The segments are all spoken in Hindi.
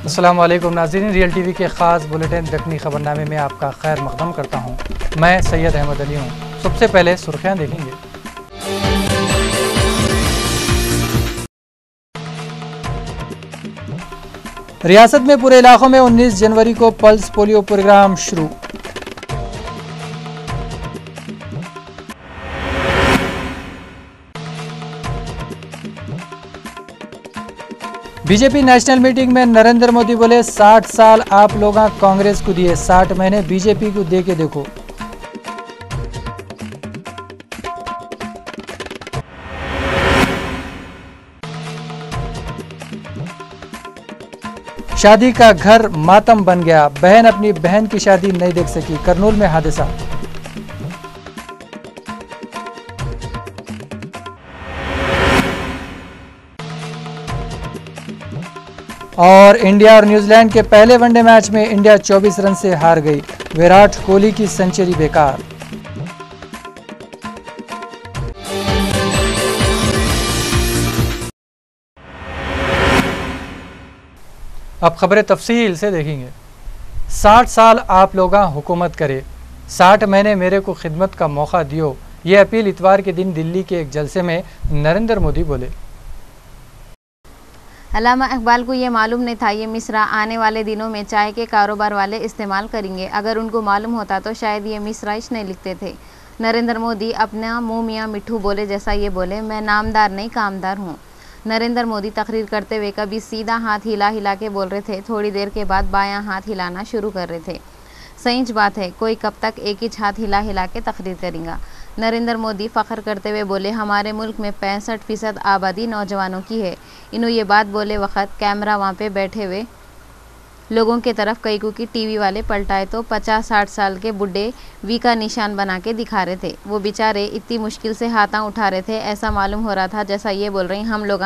अस्सलाम वालेकुम नाज़रीन, रियल टीवी के ख़ास बुलेटिन दक्कनी ख़बरनामे में आपका खैर मक़दम करता हूँ। मैं सैयद अहमद अली हूँ। सबसे पहले सुर्ख़ियाँ देखेंगे। रियासत में पूरे इलाकों में 19 जनवरी को पल्स पोलियो प्रोग्राम शुरू। बीजेपी नेशनल मीटिंग में नरेंद्र मोदी बोले 60 साल आप लोग कांग्रेस को दिए, 60 महीने बीजेपी को दे के देखो। शादी का घर मातम बन गया, बहन अपनी बहन की शादी नहीं देख सकी, करनूल में हादसा। और इंडिया और न्यूजीलैंड के पहले वनडे मैच में इंडिया 24 रन से हार गई, विराट कोहली की सेंचुरी बेकार। अब खबरें तफसील से देखेंगे। 60 साल आप लोग हुकूमत करे, 60 महीने मेरे को खिदमत का मौका दियो, ये अपील इतवार के दिन दिल्ली के एक जलसे में नरेंद्र मोदी बोले। अल्लामा इकबाल को ये मालूम नहीं था ये मिसरा आने वाले दिनों में चाय के कारोबार वाले इस्तेमाल करेंगे। अगर उनको मालूम होता तो शायद ये मिसरा नहीं लिखते थे। नरेंद्र मोदी अपना मुँह मियाँ मिट्ठू बोले जैसा ये बोले, मैं नामदार नहीं कामदार हूँ। नरेंद्र मोदी तकरीर करते हुए कभी सीधा हाथ हिला हिला के बोल रहे थे, थोड़ी देर के बाद बायां हाथ हिलाना शुरू कर रहे थे। सही बात है, कोई कब तक एक ही हाथ हिला हिला के तकरीर करेगा। नरेंद्र मोदी फ़ख्र करते हुए बोले, हमारे मुल्क में 65% आबादी नौजवानों की है। इन्हों ये बात बोले वक़्त कैमरा वहाँ पे बैठे हुए लोगों के तरफ कई को की टीवी वाले पलटाए तो 50-60 साल के बुढ़े वी का निशान बना के दिखा रहे थे। वो बेचारे इतनी मुश्किल से हाथा उठा रहे थे, ऐसा मालूम हो रहा था जैसा ये बोल रही हम लोग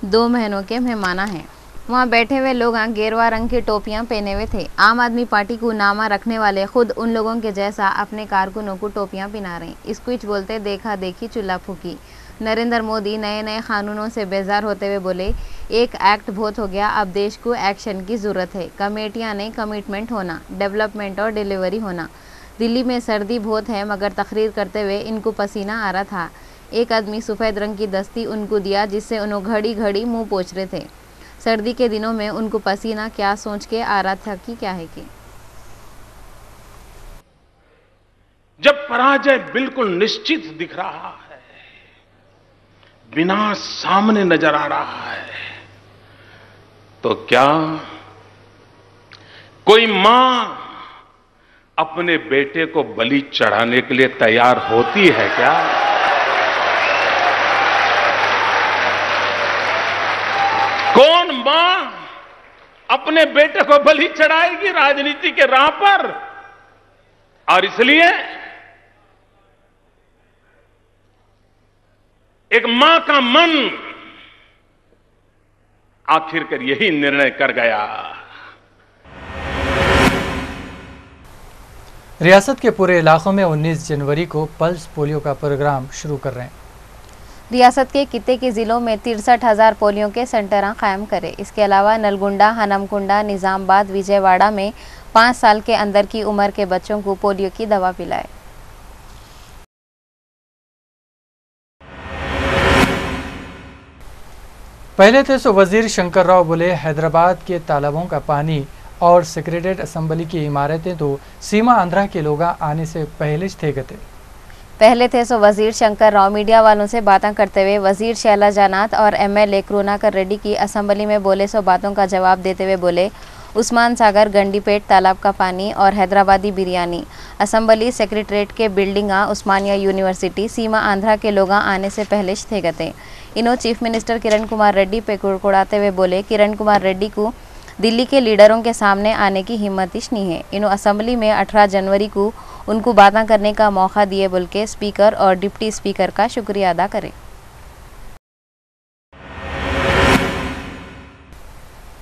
2 महीनों के मेहमाना हैं। वहाँ बैठे हुए लोग गेरुआ रंग की टोपियाँ पहने हुए थे। आम आदमी पार्टी को नामा रखने वाले खुद उन लोगों के जैसा अपने कारकुनों को टोपियाँ पहना रहे। स्क्विच बोलते देखा देखी चूल्हा फूकी। नरेंद्र मोदी नए नए कानूनों से बेजार होते हुए बोले, एक एक्ट बहुत हो गया, अब देश को एक्शन की ज़रूरत है। कमेटियाँ नहीं, कमिटमेंट होना, डेवलपमेंट और डिलीवरी होना। दिल्ली में सर्दी बहुत है मगर तकरीर करते हुए इनको पसीना आ रहा था। एक आदमी सफ़ेद रंग की दस्ती उनको दिया जिससे उन्होंने घड़ी घड़ी मुँह पोंछ रहे थे। सर्दी के दिनों में उनको पसीना क्या सोच के आ रहा था कि क्या है कि जब पराजय बिल्कुल निश्चित दिख रहा है, विनाश सामने नजर आ रहा है, तो क्या कोई मां अपने बेटे को बलि चढ़ाने के लिए तैयार होती है क्या? कौन मां अपने बेटे को बलि चढ़ाएगी राजनीति के राह पर? और इसलिए एक मां का मन आखिरकार यही निर्णय कर गया। रियासत के पूरे इलाकों में 19 जनवरी को पल्स पोलियो का प्रोग्राम शुरू कर रहे हैं। रियासत के कितने के ज़िलों में 63,000 पोलियो के सेंटर कायम करे। इसके अलावा नलगुंडा, हनमकुंडा, निजामाबाद, विजयवाड़ा में 5 साल के अंदर की उम्र के बच्चों को पोलियो की दवा पिलाए। पहले थे सो वजीर शंकर राव बोले, हैदराबाद के तालाबों का पानी और सेक्रेटरीट असम्बली की इमारतें तो सीमा आंध्रा के लोग आने से पहले थे गए। पहले थे सो वजीर शंकर राव मीडिया वालों से बातें करते हुए वजीर शैला जानात और MLA करुणाकर रेड्डी की असम्बली में बोले सो बातों का जवाब देते हुए बोले, उस्मान सागर गंडीपेट तालाब का पानी और हैदराबादी बिरयानी, असम्बली सेक्रेटरीट के बिल्डिंग, उस्मानिया यूनिवर्सिटी सीमा आंध्रा के लोग आने से पहले थे गए। इन्हों चीफ मिनिस्टर किरण कुमार रेड्डी पे कुड़कुड़ाते हुए बोले, किरण कुमार रेड्डी को दिल्ली के लीडरों के सामने आने की हिम्मत ही नहीं है। इन्हों असम्बली में 18 जनवरी को उनको बातें करने का मौका दिए बोल के स्पीकर और डिप्टी स्पीकर का शुक्रिया अदा करें।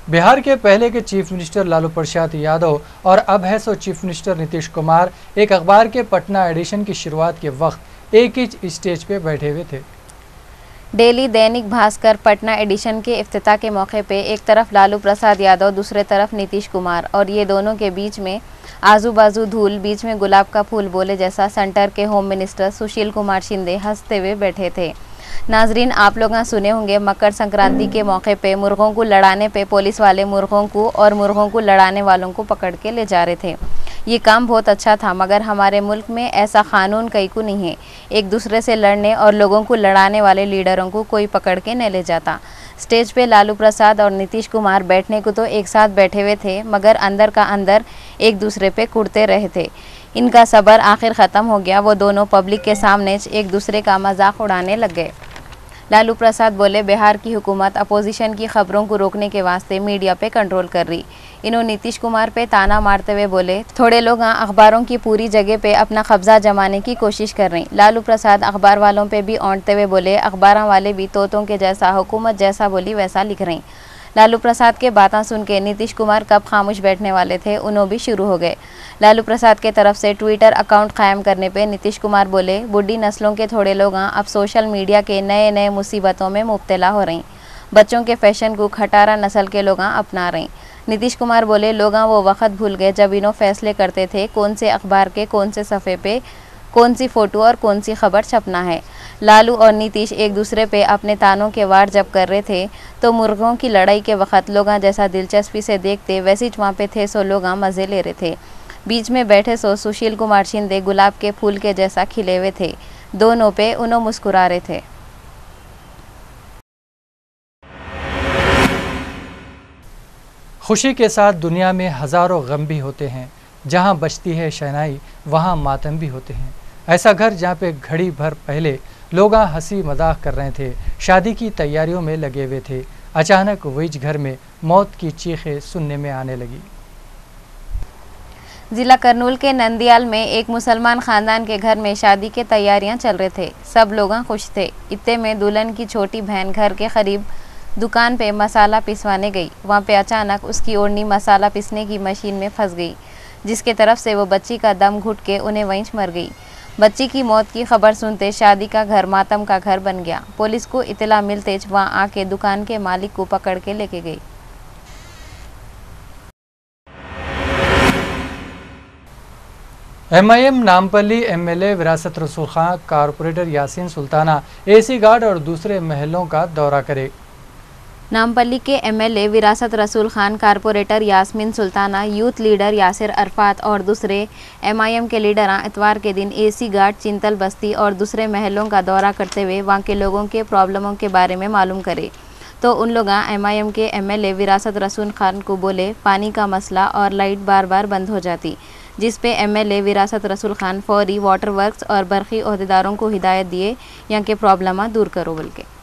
बिहार के पहले के चीफ मिनिस्टर लालू प्रसाद यादव और अब है सो चीफ मिनिस्टर नीतीश कुमार एक अखबार के पटना एडिशन की शुरुआत के वक्त एक ही स्टेज पे बैठे हुए थे। डेली दैनिक भास्कर पटना एडिशन के इफ्तिताह के मौके पे एक तरफ लालू प्रसाद यादव, दूसरे तरफ नीतीश कुमार, और ये दोनों के बीच में आजू बाजू धूल, बीच में गुलाब का फूल बोले जैसा सेंटर के होम मिनिस्टर सुशील कुमार शिंदे हंसते हुए बैठे थे। नाजरीन, आप लोग सुने होंगे मकर संक्रांति के मौके पे मुर्गों को लड़ाने पे पुलिस वाले मुर्गों को और मुर्गों को लड़ाने वालों को पकड़ के ले जा रहे थे। ये काम बहुत अच्छा था, मगर हमारे मुल्क में ऐसा कानून कहीं को नहीं है। एक दूसरे से लड़ने और लोगों को लड़ाने वाले लीडरों को कोई पकड़ के नहीं ले जाता। स्टेज पे लालू प्रसाद और नीतीश कुमार बैठने को तो एक साथ बैठे हुए थे, मगर अंदर का अंदर एक दूसरे पे कुड़ते रहे थे। इनका सब्र आखिर ख़त्म हो गया। वो दोनों पब्लिक के सामने एक दूसरे का मजाक उड़ाने लग गए। लालू प्रसाद बोले, बिहार की हुकूमत अपोजिशन की खबरों को रोकने के वास्ते मीडिया पे कंट्रोल कर रही। इन्होंने नीतीश कुमार पे ताना मारते हुए बोले, थोड़े लोग अखबारों की पूरी जगह पे अपना कब्जा जमाने की कोशिश कर रहे हैं। लालू प्रसाद अखबार वालों पे भी औंटते हुए बोले, अखबार वाले भी तोतों के जैसा हुकूमत जैसा बोली वैसा लिख रहे हैं। लालू प्रसाद के बातें सुन के नीतीश कुमार कब खामोश बैठने वाले थे, उन्होंने भी शुरू हो गए। लालू प्रसाद के तरफ से ट्विटर अकाउंट कायम करने पे नीतीश कुमार बोले, बुढ़ी नस्लों के थोड़े लोग अब सोशल मीडिया के नए नए मुसीबतों में मुब्तला हो रहे हैं। बच्चों के फैशन को खटारा नस्ल के लोग अपना रहे हैं। नीतीश कुमार बोले, लोग वो वक्त भूल गए जब इन्हों फैसले करते थे कौन से अखबार के कौन से सफ़े पे कौन सी फ़ोटो और कौन सी खबर छपना है। लालू और नीतीश एक दूसरे पे अपने तानों के वार जब कर रहे थे तो मुर्गों की लड़ाई के वक्त लोग जैसा दिलचस्पी से देखते वैसे ही वहाँ पे थे सो लोग मज़े ले रहे थे। बीच में बैठे सो सुशील कुमार शिंदे गुलाब के फूल के जैसा खिले हुए थे। दोनों पे उन्होंने मुस्कुरा रहे थे। खुशी के साथ दुनिया में हज़ारों गम भी होते हैं। जहाँ बजती है शहनाई वहाँ मातम भी होते हैं। ऐसा घर जहाँ पे घड़ी भर पहले लोग हंसी मजाक कर रहे थे, शादी की तैयारियों में लगे हुए थे, अचानक वही घर में मौत की चीखें सुनने में आने लगी। जिला करनूल के नंदियाल में एक मुसलमान खानदान के घर में शादी की तैयारियां चल रहे थे। सब लोग खुश थे। इतने में दुल्हन की छोटी बहन घर के करीब दुकान पे मसाला पिसवाने गई। वहाँ पे अचानक उसकी ओढ़नी मसाला पिसने की मशीन में फंस गई, जिसके तरफ से वो बच्ची का दम घुट के उन्हें वहीं मर गई। बच्ची की मौत की खबर सुनते शादी का घर मातम का घर बन गया। पुलिस को इतला मिलते वहाँ आके दुकान के मालिक को पकड़ के लेके गई। MIM Nampally MLA Virasat Rasool Khan corporator Yasin Sultana AC guard और दूसरे महलों का दौरा करे। नामपल्ली के MLA Virasat Rasool Khan, corporator Yasmeen Sultana, youth leader Yasir Arafat और दूसरे MIM के लीडर इतवार के दिन AC गार्ड, चिंतल बस्ती और दूसरे महलों का दौरा करते हुए वहाँ के लोगों के प्रॉब्लमों के बारे में मालूम करे। तो उन लोग MIM के MLA विरासत रसूल खान को बोले पानी का मसला और लाइट बार बार बंद हो जाती, जिस पे MLA विरासत रसूल खान फौरी वाटर वर्क्स और बरकी ओहदेदारों को हिदायत दिए यहाँ के प्रॉब्लम दूर करो बोल के।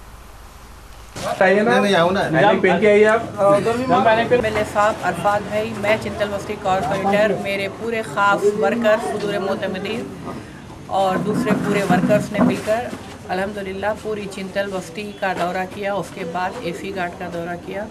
MLA साहब अरफात भाई, मैं चिंतल बस्ती कॉर्पोरेटर, मेरे पूरे ख़ास वर्कर्स हुजूर मोतमदीन और दूसरे पूरे वर्कर्स ने मिलकर अल्हम्दुलिल्लाह पूरी चिंतल बस्ती का दौरा किया। उसके बाद AC गार्ड का दौरा किया।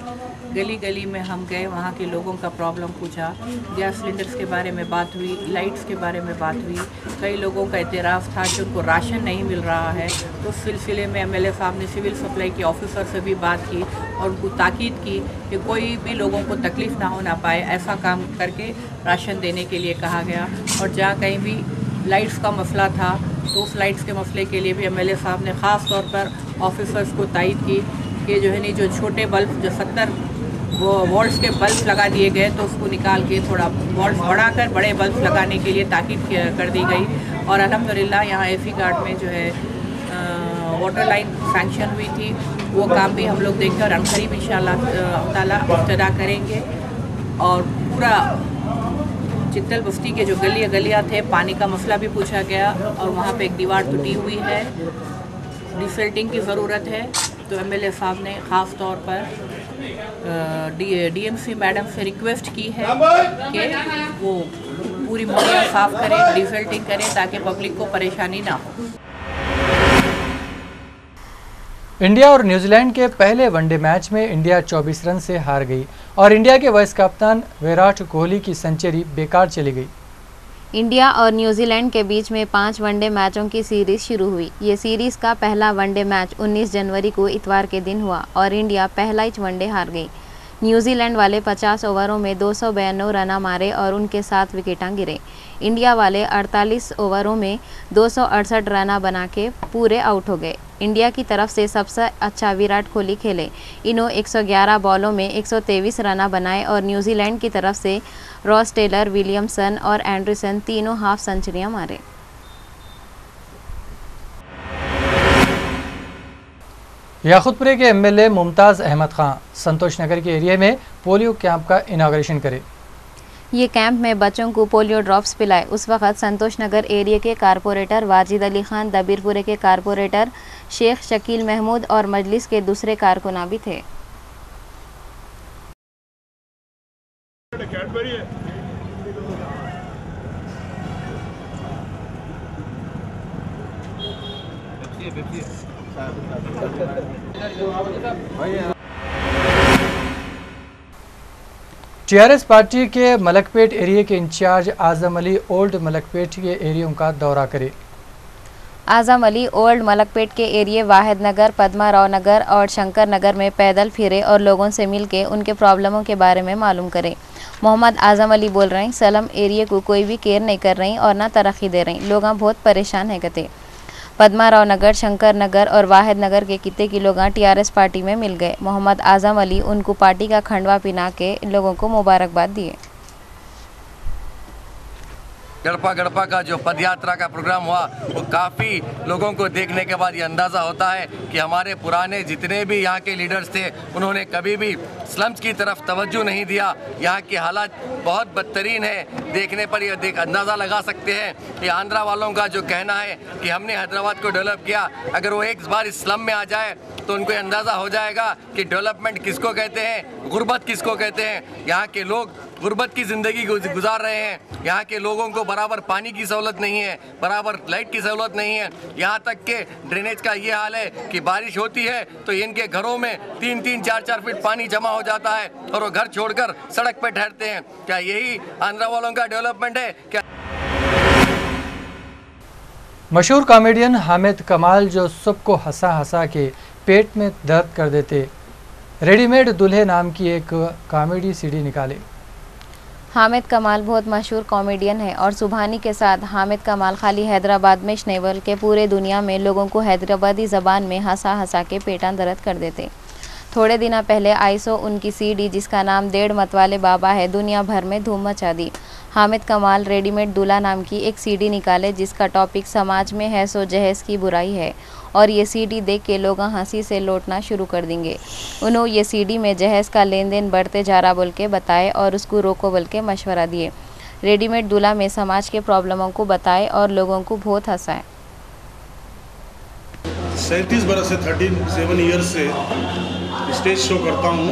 गली गली में हम गए, वहाँ के लोगों का प्रॉब्लम पूछा, गैस सिलेंडर्स के बारे में बात हुई, लाइट्स के बारे में बात हुई। कई लोगों का एतराफ़ था कि उनको राशन नहीं मिल रहा है। तो उस सिलसिले में MLA साहब ने सिविल सप्लाई के ऑफिसर से भी बात की और उनको ताकीद की कि कोई भी लोगों को तकलीफ़ ना होना पाए, ऐसा काम करके राशन देने के लिए कहा गया। और जहाँ कहीं भी लाइट्स का मसला था तो उस लाइट्स के मसले के लिए भी MLA साहब ने ख़ास तौर पर ऑफिसर्स को तायद की कि जो है नहीं, जो छोटे बल्ब जो 70 वोल्ट्स के बल्ब लगा दिए गए तो उसको निकाल के थोड़ा वोल्ट्स बढ़ाकर बड़े बल्ब लगाने के लिए ताकीद कर दी गई। और अल्हम्दुलिल्लाह यहाँ AC गार्ड में जो है वाटर लाइन सैंक्शन हुई थी, वो काम भी हम लोग देखकर अनकरीब इंशाअल्लाह ताला इब्तिदा करेंगे। और पूरा चित्तल बस्ती के जो गलियाँ थे, पानी का मसला भी पूछा गया और वहाँ पे एक दीवार टूटी हुई है, डिसल्टिंग की ज़रूरत है। तो MLA साहब ने ख़ास तौर पर DMC मैडम से रिक्वेस्ट की है कि वो पूरी मोहल्ला साफ़ करें, डिसल्टिंग करें ताकि पब्लिक को परेशानी ना हो। इंडिया और न्यूजीलैंड के पहले वनडे मैच में इंडिया 24 रन से हार गई और इंडिया के वाइस कप्तान विराट कोहली की सेंचुरी बेकार चली गई। इंडिया और न्यूजीलैंड के बीच में 5 वनडे मैचों की सीरीज शुरू हुई। ये सीरीज का पहला वनडे मैच 19 जनवरी को इतवार के दिन हुआ और इंडिया पहला ही वनडे हार गई। न्यूजीलैंड वाले 50 ओवरों में 292 रन मारे और उनके 7 विकेटें गिरे। इंडिया वाले 48 ओवरों में 268 रन बना के पूरे आउट हो गए। इंडिया की तरफ से सबसे अच्छा विराट कोहली खेले। इन्होंने 111 बॉलों में 123 रन बनाए और न्यूजीलैंड की तरफ से रॉस टेलर, विलियमसन और एंडरसन तीनों हाफ सेंचुरियां मारे। याकुतपुरे के एमएलए मुमताज़ अहमद खां संतोष नगर के एरिया में पोलियो कैंप का इनाग्रेशन करे। ये कैंप में बच्चों को पोलियो ड्रॉप्स पिलाए। उस वक्त संतोष नगर एरिया के कारपोरेटर वाजिद अली खान, दबीरपुरे के कारपोरेटर शेख शकील महमूद और मजलिस के दूसरे कारकुना भी थे। टीआरएस पार्टी के मलकपेट एरिया के इंचार्ज आजम अली ओल्ड मलकपेट के एरिया का दौरा करे। आजम अली ओल्ड मलकपेट के एरिया वाहिद नगर, पद्माराव नगर और शंकर नगर में पैदल फिरे और लोगों से मिलके उनके प्रॉब्लमों के बारे में मालूम करे। मोहम्मद आजम अली बोल रहे हैं, सलम एरिया को कोई भी केयर नहीं कर रही और ना तरक्की दे रही। लोग बहुत परेशान है कहते। पद्माराव नगर, शंकर नगर और वाहिद नगर के कितने की लोग टीआरएस पार्टी में मिल गए। मोहम्मद आजम अली उनको पार्टी का खंडवा पिना के लोगों को मुबारकबाद दिए। गड़पा गड़पा का जो पदयात्रा का प्रोग्राम हुआ वो काफ़ी लोगों को देखने के बाद ये अंदाज़ा होता है कि हमारे पुराने जितने भी यहाँ के लीडर्स थे उन्होंने कभी भी स्लम्स की तरफ तवज्जो नहीं दिया। यहाँ के हालात बहुत बदतरीन है। देखने पर ये अंदाज़ा लगा सकते हैं कि आंध्रा वालों का जो कहना है कि हमने हैदराबाद को डेवलप किया, अगर वो एक बार इस स्लम में आ जाए तो उनको अंदाज़ा हो जाएगा कि डेवलपमेंट किसको कहते हैं, गुर्बत किसको कहते हैं। यहाँ के लोग गुर्बत की ज़िंदगी गुजार रहे हैं। यहाँ के लोगों को बराबर पानी की सहूलत नहीं है, बराबर लाइट की सहूलत नहीं है। यहाँ तक के ड्रेनेज का ये हाल है कि बारिश होती है तो इनके घरों में 3-3, 4-4 फीट पानी जमा हो जाता है और वो घर छोड़कर सड़क पर ठहरते हैं। क्या यही आंध्रा वालों का डेवलपमेंट है क्या? मशहूर कॉमेडियन हामिद कमाल जो सबको हंसा हंसा के पेट में दर्द कर देते, रेडीमेड दूल्हे नाम की एक कॉमेडी सीडी निकाले। हामिद कमाल बहुत मशहूर कॉमेडियन है और सुबहानी के साथ हामिद कमाल खाली हैदराबाद में नहीं बल्कि पूरे दुनिया में लोगों को हैदराबादी ज़बान में हंसा हंसा के पेटा दर्द कर देते। थोड़े दिन पहले आईसो उनकी सीडी जिसका नाम 1.5 मतवाले बाबा है, दुनिया भर में धूम मचा दी। हामिद कमाल रेडीमेड दूल्हा नाम की एक सीडी निकाले जिसका टॉपिक समाज में है सो जहेज की बुराई है और ये सीडी देख के लोग हंसी से लौटना शुरू कर देंगे। उन्होंने ये सीडी में जहेज का लेन देन बढ़ते जा रहा बोल के बताए और उसको रोको बोल के मशवरा दिए। रेडीमेड दूल्हा में समाज के प्रॉब्लमों को बताए और लोगों को बहुत हंसाए। 37 बरस से 37 ईयर्स से स्टेज शो करता हूँ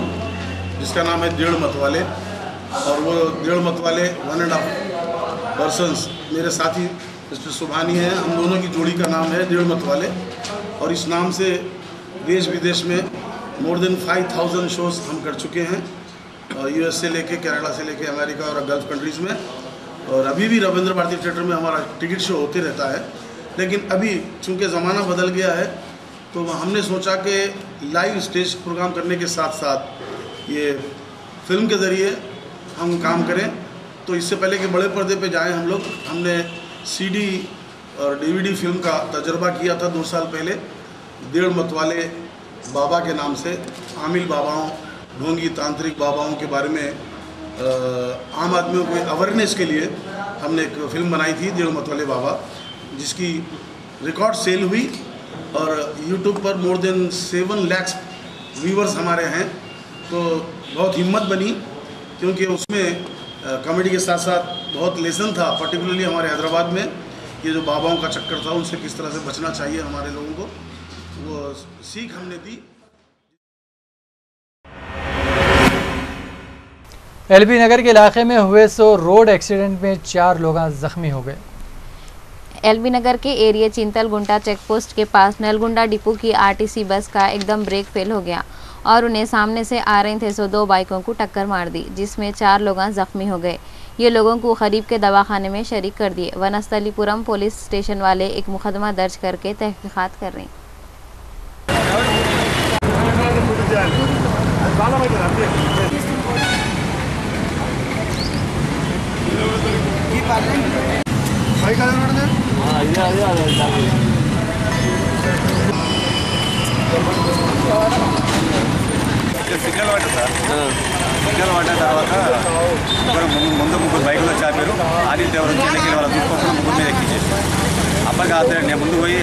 जिसका नाम है 1.5 मतवाले और वो 1.5 मतवाले 1.5 पर्सन्स मेरे साथी मिस्टर सुबहानी हैं। हम दोनों की जोड़ी का नाम है 1.5 मतवाले और इस नाम से देश विदेश में मोर देन 5000 शोज़ हम कर चुके हैं, यूएस से लेके कनाडा से लेके अमेरिका और गल्फ कंट्रीज़ में। और अभी भी रविंद्र भारती थिएटर में हमारा टिकट शो होते रहता है। लेकिन अभी चूँकि ज़माना बदल गया है तो हमने सोचा कि लाइव स्टेज प्रोग्राम करने के साथ साथ ये फिल्म के ज़रिए हम काम करें। तो इससे पहले कि बड़े पर्दे पे जाएं हम लोग, हमने सीडी और डीवीडी फिल्म का तजर्बा किया था 2 साल पहले 1.5 मतवाले बाबा के नाम से। आमिल बाबाओं, ढोंगी तांत्रिक बाबाओं के बारे में आम आदमियों को अवेयरनेस के लिए हमने एक फिल्म बनाई थी 1.5 मतवाले बाबा, जिसकी रिकॉर्ड सेल हुई और यूट्यूब पर मोर देन 7 लाख व्यूवर्स हमारे हैं। तो बहुत हिम्मत बनी क्योंकि उसमें कॉमेडी के साथ साथ बहुत लेसन था, पर्टिकुलरली हमारे हैदराबाद में ये जो बाबाओं का चक्कर था उनसे किस तरह से बचना चाहिए हमारे लोगों को, वो सीख हमने दी। एलबी नगर के इलाके में हुए रोड एक्सीडेंट में 4 लोग जख्मी हो गए। एलबी नगर के एरिया चिंतल गुंटा चेक पोस्ट के पास नलगुंडा डिपो की आरटीसी बस का एकदम ब्रेक फेल हो गया और उन्हें सामने से आ रही थे सो 2 बाइकों को टक्कर मार दी, जिसमें 4 लोग जख्मी हो गए। ये लोगों को करीब के दवाखाने में शरीक कर दिए। वनस्थलीपुरम पुलिस स्टेशन वाले एक मुकदमा दर्ज करके तहकीकात कर रहे हैं। సిగ్నల్ పడ్డా సార్, సిగ్నల్ పడ్డ తర్వాత ముందు ముగ్గురు బైకులు వచ్చారు. ఆదిత్య ఎవరు వచ్చి వాళ్ళ దుఃఖం ముగ్గురు మీద ఎక్కించేసి అప్పటికి అతను నేను ముందు పోయి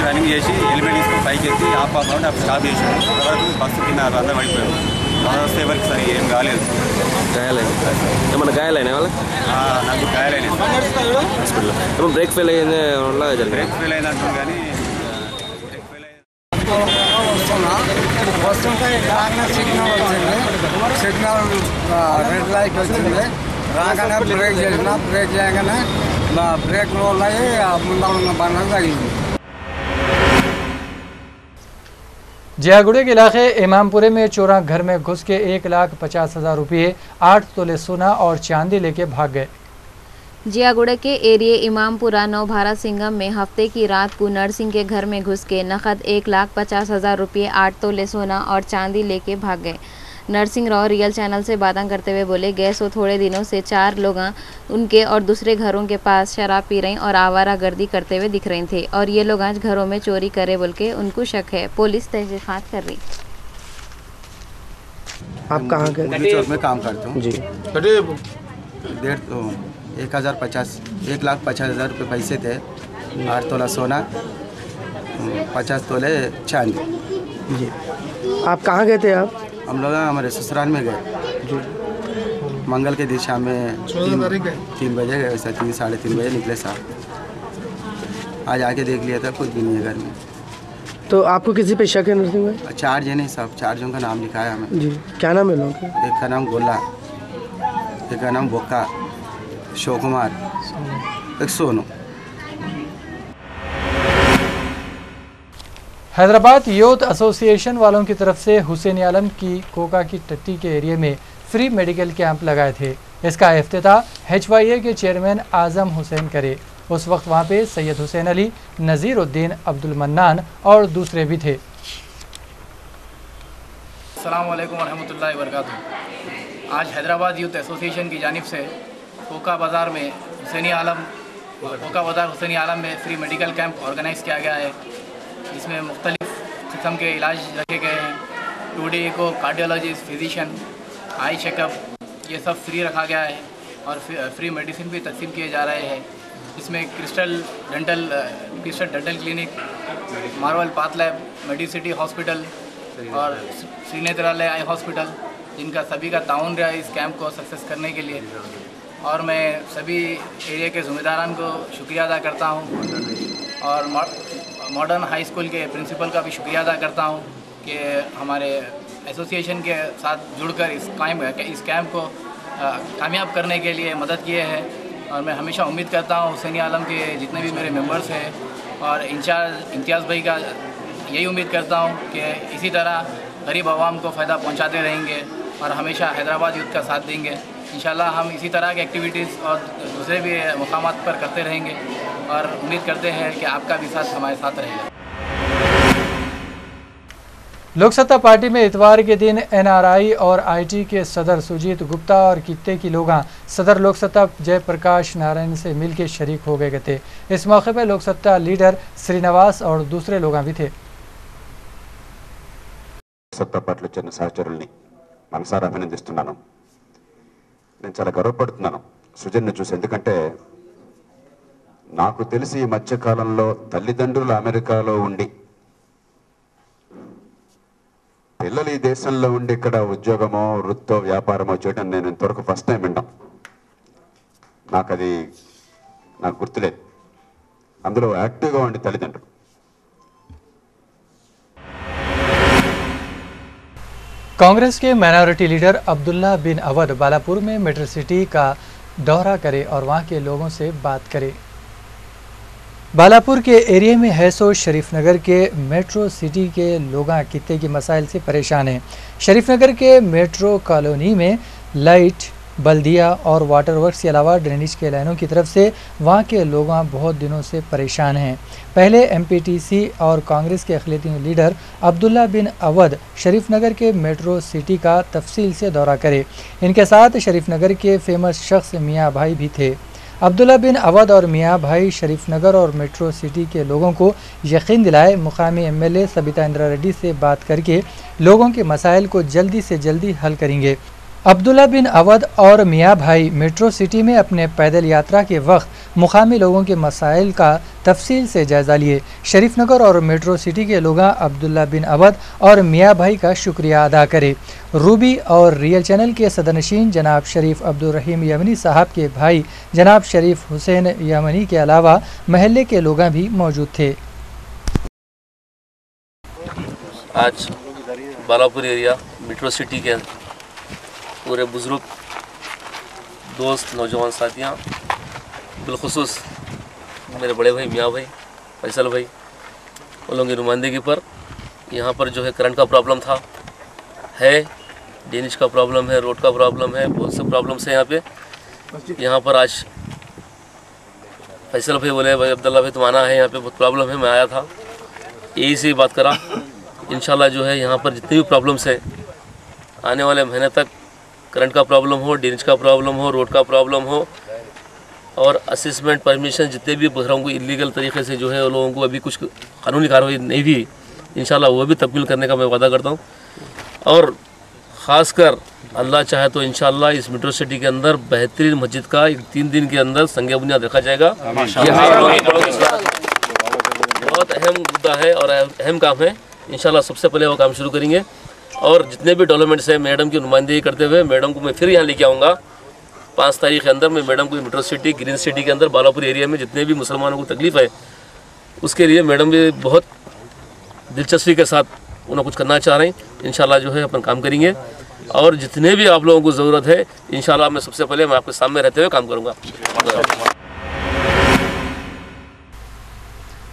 రన్నింగ్ చేసి హెల్మెట్ తీసుకొని పైకి ఎత్తి ఆఫ్ అంటే అప్పుడు స్టాప్ చేసాను. తర్వాత బస్సు కింద అందరూ పడిపోయారు. వస్తే ఎవరికి సరే ఏం కాలేదు. ఏమన్నా గాయాలైనా వాళ్ళ? నాకు గాయాలైనా హాస్పిటల్లో. ఏమో బ్రేక్ ఫెయిల్ అయింది, బ్రేక్ ఫెయిల్ అయిందంటారు కానీ వస్తుంటే సిగ్నల్ రెడ్ లైట్ వచ్చింది. రాగానే బ్రేక్ చేసిన, బ్రేక్ చేయగానే బ్రేక్ రోల్ అయ్యి ముందర ఉన్న బండ తగిలింది. जियागुड़े के इलाके इमामपुरे में चोरा घर में घुस के 1,50,000 रुपये, 8 तोले सोना और चांदी लेके भाग गए। जियागुड़ा के एरिया इमामपुरा नौ भारत सिंगम में हफ्ते की रात को नरसिंह के घर में घुस के नकद 1,50,000 रुपये, 8 तोले सोना और चांदी लेके भाग गए। नरसिंह राव रियल चैनल से बातें करते हुए बोले, गए सो थोड़े दिनों से 4 लोग उनके और दूसरे घरों के पास शराब पी रही और आवारागर्दी करते हुए दिख रहे थे और ये लोग आज घरों में चोरी करे बोल के उनको शक है। पुलिस तहकीकात कर रही। आप कहाँ के? चौक में काम करता हूँ जी। 1,50,000 रुपये पैसे थे, 8 तोला सोना, 50 तोले चांदी। जी। आप कहाँ गए थे? आप? हम लोग हमारे ससुराल में गए जी। मंगल के दिन शाम में 3 बजे गए, वैसा 3 साढ़े 3 बजे निकले साहब। आज आके देख लिया था, कुछ भी नहीं है घर में। तो आपको किसी पे शक है नरसिंह भाई? 4 जने साहब, 4 जनों का नाम लिखा है हमें। जी। क्या नाम है लोगों के? एक का नाम गोला, एक का नाम बोका, शिव कुमार, एक सोनू। हैदराबाद यूथ एसोसिएशन वालों की तरफ से हुसैन आलम की कोका की टट्टी के एरिया में फ्री मेडिकल कैंप लगाए थे। इसका इफ्तिताह HYA के चेयरमैन आजम हुसैन करे। उस वक्त वहाँ पे सैयद हुसैन अली, नज़ीरुद्दीन, अब्दुल मन्नान और दूसरे भी थे। अस्सलाम वालेकुम रहमतुल्लाहि व बरकातुहू। आज हैदराबाद यूथ एसोसिएशन की जानिब से कोका बाज़ार में कोका बाज़ार हुसैनी आलम में फ्री मेडिकल कैंप ऑर्गेनाइज़ किया गया है, जिसमें मुख्तलिफ़ किस्म के इलाज रखे गए हैं। 2D को कार्डियोलॉजिस्ट, फिजिशियन, आई चेकअप, ये सब फ्री रखा गया है और फ्री मेडिसिन भी तकसीम किए जा रहे हैं। इसमें crystal dental clinic, Marvel path lab, Medicity hospital और श्रीनेत्रालय आई हॉस्पिटल, जिनका सभी का ताउन रहा है इस कैंप को सक्सेस करने के लिए। और मैं सभी एरिया के ज़िम्मेदारान को शुक्रिया अदा करता हूँ और मॉडर्न हाई स्कूल के प्रिंसिपल का भी शुक्रिया अदा करता हूँ कि हमारे एसोसिएशन के साथ जुड़कर इस कैंप को कामयाब करने के लिए मदद किए हैं। और मैं हमेशा उम्मीद करता हूँ हुसैनी आलम के जितने भी मेरे मेंबर्स हैं और इंचार्ज इम्तियाज़ भाई का यही उम्मीद करता हूँ कि इसी तरह गरीब आवाम को फ़ायदा पहुँचाते रहेंगे और हमेशा हैदराबाद यूथ का साथ देंगे। इंशाल्लाह हम इसी तरह की एक्टिविटीज़ और दूसरे भी मुकामात पर करते रहेंगे और उम्मीद करते हैं कि आपका भी साथ हमारे साथ रहेगा। लोकसत्ता पार्टी में इतवार के दिन NRI और IT के सदर सुजीत गुप्ता और कित्ते की लोग सदर लोकसत्ता जयप्रकाश नारायण से मिलकर शरीक हो गए थे। इस मौके पर लोकसत्ता लीडर श्रीनिवास और दूसरे लोग भी थे। సత్తా పట్ల చిన్న సహచరుల్ని మనసారా అభినందిస్తున్నాను. నేను చాలా గర్వపడుతున్నాను సుజన్ను చూసి. ఎందుకంటే నాకు తెలిసి ఈ మధ్యకాలంలో తల్లిదండ్రులు అమెరికాలో ఉండి పిల్లలు ఈ దేశంలో ఉండి ఇక్కడ ఉద్యోగమో వృత్తో వ్యాపారమో చేయడం నేను ఇంతవరకు ఫస్ట్ టైం వింటాం. నాకు గుర్తులేదు. అందులో యాక్టివ్గా ఉండి తల్లిదండ్రులు. कांग्रेस के माइनॉरिटी लीडर अब्दुल्ला बिन अवध बालापुर में मेट्रो सिटी का दौरा करे और वहां के लोगों से बात करे। बालापुर के एरिया में है सो शरीफ नगर के मेट्रो सिटी के लोग कित्ते की मसाइल से परेशान हैं। शरीफ नगर के मेट्रो कॉलोनी में लाइट, बल्दिया और वाटर वर्क्स के अलावा ड्रेनेज के लाइनों की तरफ से वहां के लोग बहुत दिनों से परेशान हैं। पहले एमपीटीसी और कांग्रेस के अक़लियती लीडर अब्दुल्ला बिन अवद शरीफ नगर के मेट्रो सिटी का तफसील से दौरा करे। इनके साथ शरीफ नगर के फेमस शख्स मियाँ भाई भी थे। अब्दुल्ला बिन अवद और मियाँ भाई शरीफ नगर और मेट्रो सिटी के लोगों को यकीन दिलाए मुकामी एमएलए सबिता इंदिरा रेड्डी से बात करके लोगों के मसाइल को जल्दी से जल्दी हल करेंगे। अब्दुल्ला बिन अवद और मियाँ भाई मेट्रो सिटी में अपने पैदल यात्रा के वक्त मुकामी लोगों के मसाइल का तफसील से जायज़ा लिए। शरीफ नगर और मेट्रो सिटी के लोग अब्दुल्ला बिन अवद और मियाँ भाई का शुक्रिया अदा करे। रूबी और रियल चैनल के सदरनशीन जनाब शरीफ अब्दुल रहीम यमनी साहब के भाई जनाब शरीफ हुसैन यमनी के अलावा महल्ले के लोग भी मौजूद थे। आज बालापुर एरिया मेट्रो सिटी के पूरे बुज़ुर्ग दोस्त, नौजवान साथियाँ, बिलखुसूस मेरे बड़े भाई मियाँ भाई, फैसल भाई, उन लोगों की नुमाइंदगी पर यहाँ पर जो है करंट का प्रॉब्लम था, है ड्रेनेज का प्रॉब्लम है, रोड का प्रॉब्लम है, बहुत से प्रॉब्लम्स है यहाँ पे। यहाँ पर आज फैसल भाई बोले भाई अब्दुल्ला भाई तुम आना है, यहाँ पे बहुत प्रॉब्लम है, मैं आया था, यही से बात करा। इंशाल्लाह जो है यहाँ पर जितनी भी प्रॉब्लम्स है आने वाले महीने तक, करंट का प्रॉब्लम हो, ड्रेनेज का प्रॉब्लम हो, रोड का प्रॉब्लम हो और असेसमेंट परमिशन जितने भी बहराओं को इलीगल तरीके से जो है उन लोगों को अभी कुछ कानूनी कार्रवाई नहीं भी, इंशाल्लाह वो भी तकमील करने का मैं वादा करता हूँ। और ख़ासकर अल्लाह चाहे तो इंशाल्लाह इस मेट्रो सिटी के अंदर बेहतरीन मस्जिद का 3 दिन के अंदर संग बुनियाद रखा जाएगा। ये बहुत अहम मुद्दा है और अहम काम है। इंशाल्लाह सबसे पहले वो काम शुरू करेंगे और जितने भी डेवलपमेंट्स है मैडम की नुमाइंदगी करते हुए मैडम को मैं फिर यहाँ लेके आऊँगा। 5 तारीख के अंदर मैं मैडम को मेट्रो सिटी, ग्रीन सिटी के अंदर बालापुर एरिया में जितने भी मुसलमानों को तकलीफ़ है उसके लिए मैडम भी बहुत दिलचस्पी के साथ उन्हें कुछ करना चाह रहे हैं। इंशाल्लाह जो है अपन काम करेंगे और जितने भी आप लोगों को ज़रूरत है इंशाल्लाह मैं सबसे पहले मैं आपके सामने रहते हुए काम करूँगा।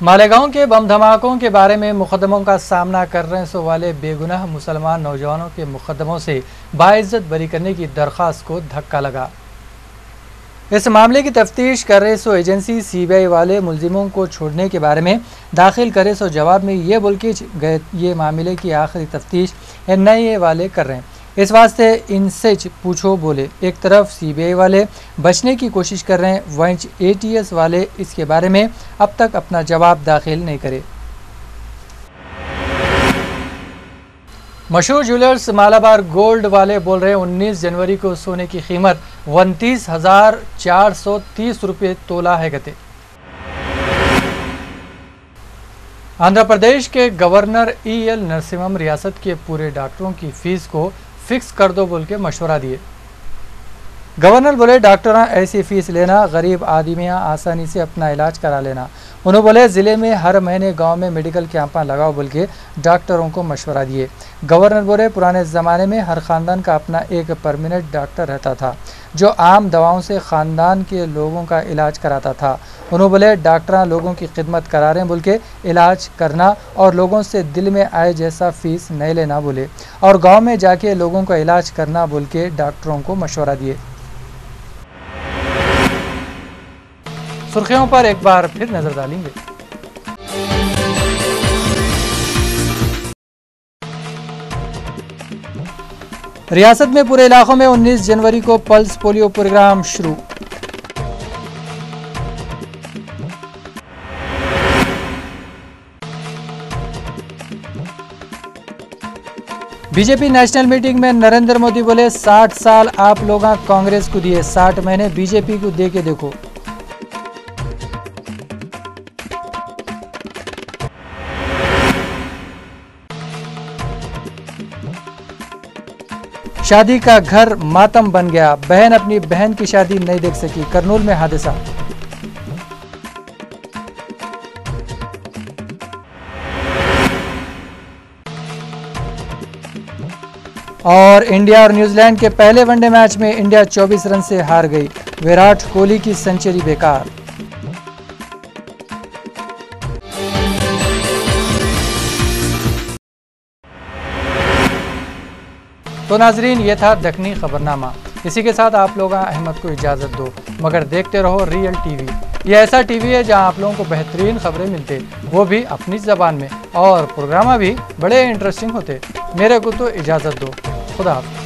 मालेगांव के बम धमाकों के बारे में मुकदमों का सामना कर रहे सो वाले बेगुनाह मुसलमान नौजवानों के मुकदमों से बाइज्जत बरी करने की दरख्वास्त को धक्का लगा। इस मामले की तफ्तीश कर रहे सो एजेंसी सीबीआई वाले मुलजिमों को छोड़ने के बारे में दाखिल करे सो जवाब में ये बोल के गए ये मामले की आखिरी तफ्तीश एनआईए वाले कर रहे हैं। इस वास्ते इनसे पूछो बोले। एक तरफ सीबीआई वाले बचने की कोशिश कर रहे हैं, वहीं एटीएस वाले इसके बारे में अब तक अपना जवाब दाखिल नहीं करे। मशहूर ज्वेलर्स मालाबार गोल्ड वाले बोल रहे हैं 19 जनवरी को सोने की कीमत 29,430 रुपये तोला है गते। आंध्र प्रदेश के गवर्नर EL नरसिम्हम रियासत के पूरे डॉक्टरों की फीस को फिक्स कर दो बोल के मशवरा दिए। गवर्नर बोले डॉक्टर ऐसी फीस लेना गरीब आदमियाँ आसानी से अपना इलाज करा लेना। उन्होंने बोले ज़िले में हर महीने गांव में मेडिकल कैंप लगाओ बोल के डॉक्टरों को मशवरा दिए। गवर्नर बोले पुराने ज़माने में हर ख़ानदान का अपना एक परमानेंट डॉक्टर रहता था जो आम दवाओं से ख़ानदान के लोगों का इलाज कराता था। उन्होंने बोले डॉक्टर लोगों की खिदमत करा रहे हैं बोल के इलाज करना और लोगों से दिल में आए जैसा फ़ीस नहीं लेना बोले और गाँव में जाके लोगों का इलाज करना बोल के डॉक्टरों को मशवरा दिए। सुर्खियों पर एक बार फिर नजर डालेंगे। रियासत में पूरे इलाकों में 19 जनवरी को पल्स पोलियो प्रोग्राम शुरू। बीजेपी नेशनल मीटिंग में नरेंद्र मोदी बोले 60 साल आप लोग कांग्रेस को दिए, 60 महीने बीजेपी को दे के देखो। शादी का घर मातम बन गया, बहन अपनी बहन की शादी नहीं देख सकी, करनूल में हादसा। और इंडिया और न्यूजीलैंड के पहले वनडे मैच में इंडिया 24 रन से हार गई, विराट कोहली की सेंचुरी बेकार। तो नाजरीन, ये था दखनी खबरनामा। इसी के साथ आप लोग अहमद को इजाज़त दो, मगर देखते रहो रियल टीवी। ये ऐसा टीवी है जहां आप लोगों को बेहतरीन खबरें मिलते, वो भी अपनी ज़बान में, और प्रोग्राम भी बड़े इंटरेस्टिंग होते। मेरे को तो इजाज़त दो। खुदा हाफ़िज़।